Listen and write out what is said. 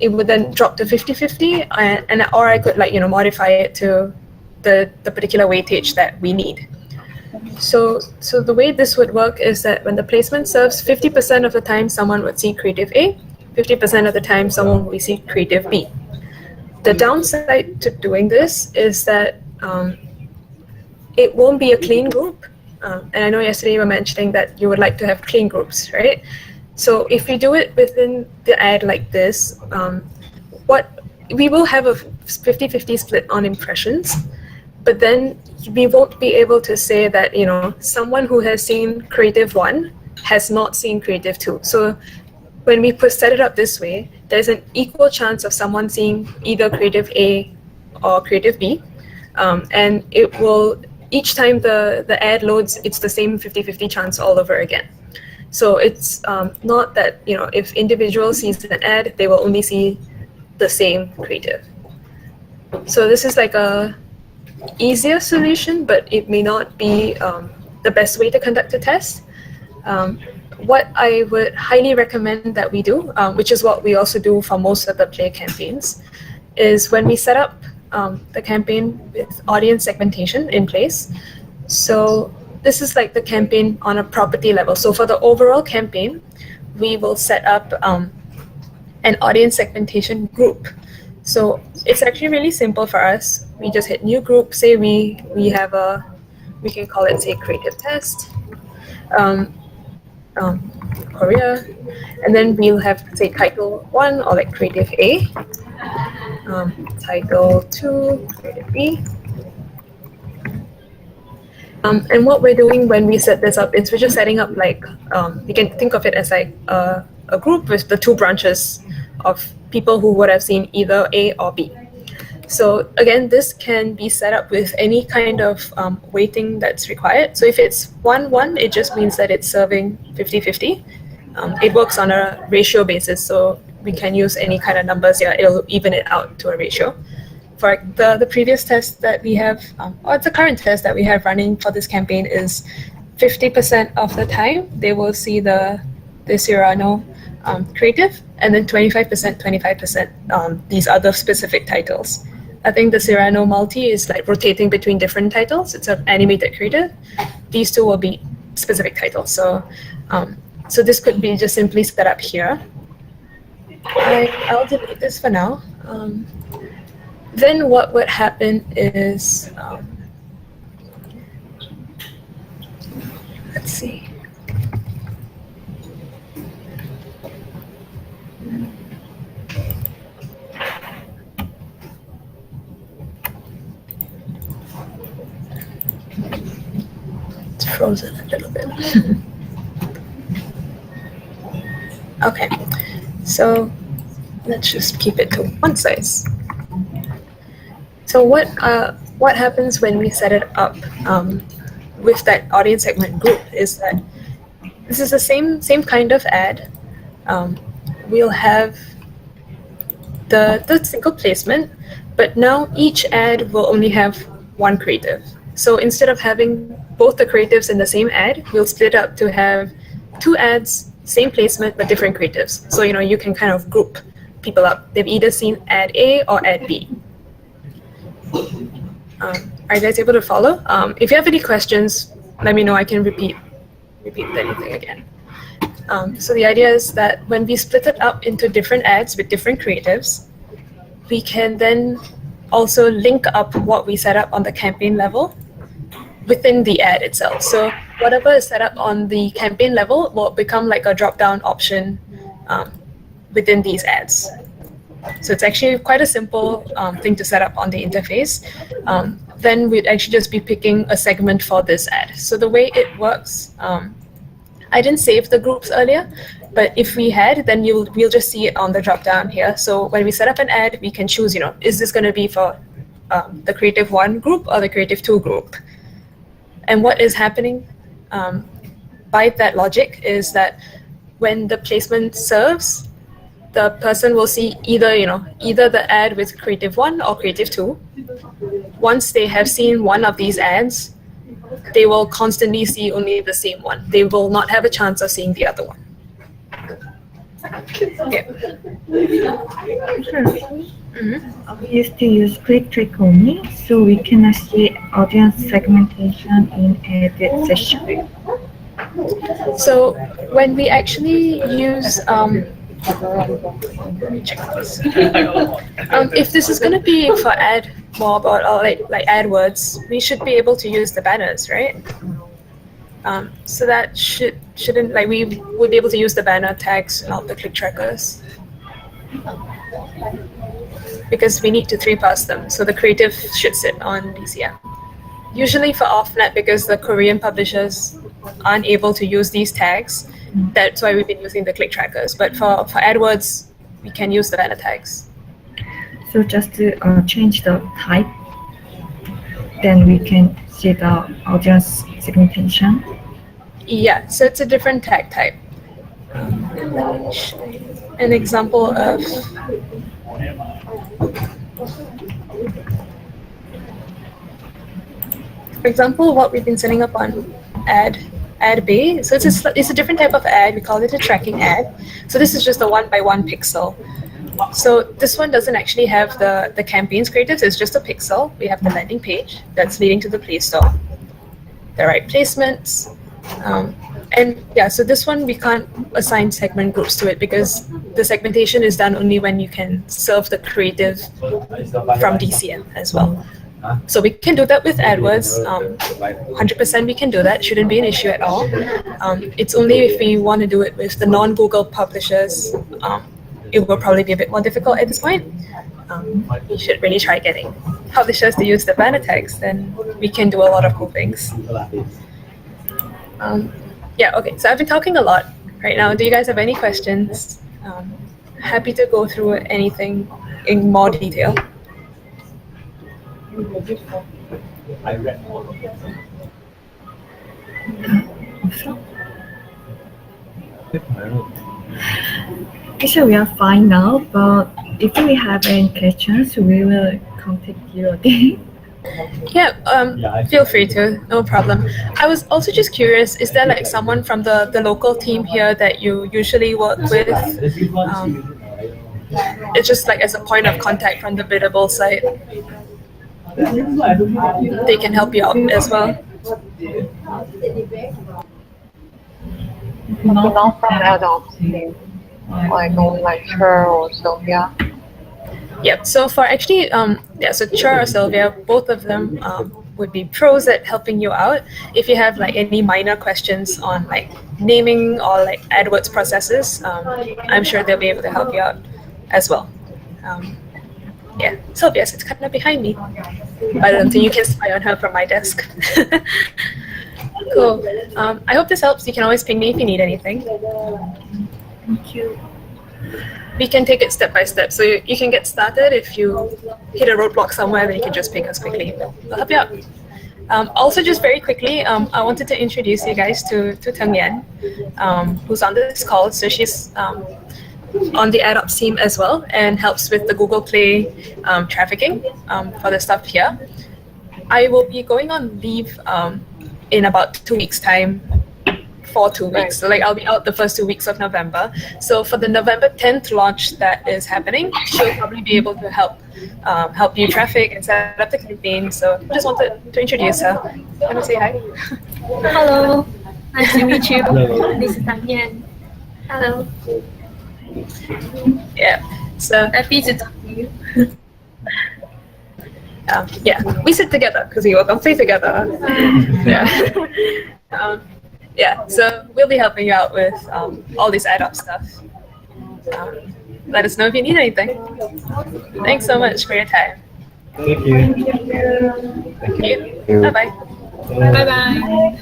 it would then drop to 50-50, or I could modify it to the particular weightage that we need. So the way this would work is that when the placement serves, 50% of the time someone would see creative A, 50% of the time someone will see creative B. The downside to doing this is that it won't be a clean group. And I know yesterday you were mentioning that you would like to have clean groups, right? So if we do it within the ad like this, we will have a 50-50 split on impressions, but then we won't be able to say that, someone who has seen creative 1 has not seen creative 2. So when we set it up this way, there's an equal chance of someone seeing either creative A or creative B. And it will, each time the ad loads, it's the same 50-50 chance all over again. So it's not that, if individual sees an ad, they will only see the same creative. So this is like a easier solution, but it may not be the best way to conduct a test. What I would highly recommend that we do, which is what we also do for most of the Play campaigns, is when we set up the campaign with audience segmentation in place. So this is like the campaign on a property level. So for the overall campaign, we will set up an audience segmentation group. So it's actually really simple for us. We just hit new group. Say we can call it, say, creative test, Korea, and then we'll have, say, title 1 or like creative A, title 2, creative B. And what we're doing when we set this up is we're just setting up you can think of it as like a group with the 2 branches of people who would have seen either A or B. So again, this can be set up with any kind of weighting that's required. So if it's 1-1, it just means that it's serving 50-50. It works on a ratio basis, so we can use any kind of numbers here. It'll even it out to a ratio. For the previous test that we have, or the current test that we have running for this campaign is 50% of the time they will see the Cyrano creative, and then 25% these other specific titles. I think the Cyrano multi is like rotating between different titles. It's an animated creative. These 2 will be specific titles. So so this could be just simply set up here. I'll delete this for now. Then what would happen is, let's see. It's frozen a little bit. Okay, so let's just keep it to one size. So what happens when we set it up with that audience segment group is that this is the same kind of ad. We'll have the single placement, but now each ad will only have 1 creative. So instead of having both the creatives in the same ad, we'll split up to have 2 ads, same placement, but different creatives. So you can kind of group people up. They've either seen ad A or ad B. Are you guys able to follow? If you have any questions, let me know. I can repeat anything again. So the idea is that when we split it up into different ads with different creatives, we can then also link up what we set up on the campaign level within the ad itself. So whatever is set up on the campaign level will become like a drop-down option within these ads. So it's actually quite a simple thing to set up on the interface. Then we'd actually just be picking a segment for this ad. So the way it works, I didn't save the groups earlier, but if we had, then we'll just see it on the drop-down here. So when we set up an ad, we can choose, is this going to be for the Creative 1 group or the Creative 2 group? And what is happening by that logic is that when the placement serves, the person will see either the ad with Creative 1 or Creative 2. Once they have seen one of these ads, they will constantly see only the same one. They will not have a chance of seeing the other one. Yeah. We used to use click trick only, so we cannot see audience segmentation in edit session. So when we actually use let me check this. If this is going to be for ad mob or like AdWords, we should be able to use the banners, right? So that shouldn't like we would be able to use the banner tags, not the click trackers, because we need to 3-pass them. So the creative should sit on DCM. Usually for OffNet, because the Korean publishers aren't able to use these tags, that's why we've been using the click trackers. But for AdWords, we can use the banner tags. So just to change the type, then we can see the audience segmentation. Yeah, so it's a different tag type. Let me show you an example of. For example, what we've been setting up on ad bay. So it's a different type of ad. We call it a tracking ad. So this is just a 1x1 pixel. So this one doesn't actually have the campaigns created. It's just a pixel. We have the landing page that's leading to the Play Store, the right placements, and yeah. So this one we can't assign segment groups to it because the segmentation is done only when you can serve the creative from DCM as well. So we can do that with AdWords. 100% we can do that. Shouldn't be an issue at all. It's only if we want to do it with the non-Google publishers, it will probably be a bit more difficult at this point. We should really try getting publishers to use the banner tags, then we can do a lot of cool things. Yeah, okay, so I've been talking a lot right now. Do you guys have any questions? Happy to go through anything in more detail. I read Actually, we are fine now, but if we have any questions, we will contact you again. Yeah, feel free to, no problem. I was also just curious, is there like someone from the local team here that you usually work with? It's just like as a point of contact from the Biddable site. They can help you out as well. Not from adults team, like only like Chur or Sylvia. Yep. So for actually, so Chur or Sylvia, both of them would be pros at helping you out. If you have like any minor questions on like naming or like AdWords processes, I'm sure they'll be able to help you out as well. Yeah, Sylvia sits kind of behind me. I don't think you can spy on her from my desk. Cool. I hope this helps. You can always ping me if you need anything. Thank you. We can take it step by step. So you can get started. If you hit a roadblock somewhere, then you can just ping us quickly. We'll help you out. Also, just very quickly, I wanted to introduce you guys to Teng Yan, who's on this call. So she's on the AdOps team as well and helps with the Google Play trafficking for the stuff here. I will be going on leave in about 2 weeks' time for 2 weeks. So like I'll be out the first 2 weeks of November. So for the November 10th launch that is happening, she'll probably be able to help you traffic and set up the campaign. So I just wanted to introduce her. Want to say hi? Hello, nice to meet you. This is Teng Yan. Hello. Yeah, so Happy to talk to you. yeah, we sit together because we work on Play together. Yeah. Yeah, so we'll be helping you out with all this AdOps stuff. Let us know if you need anything. Thanks so much for your time. Thank you. Thank you. Bye-bye. Bye bye.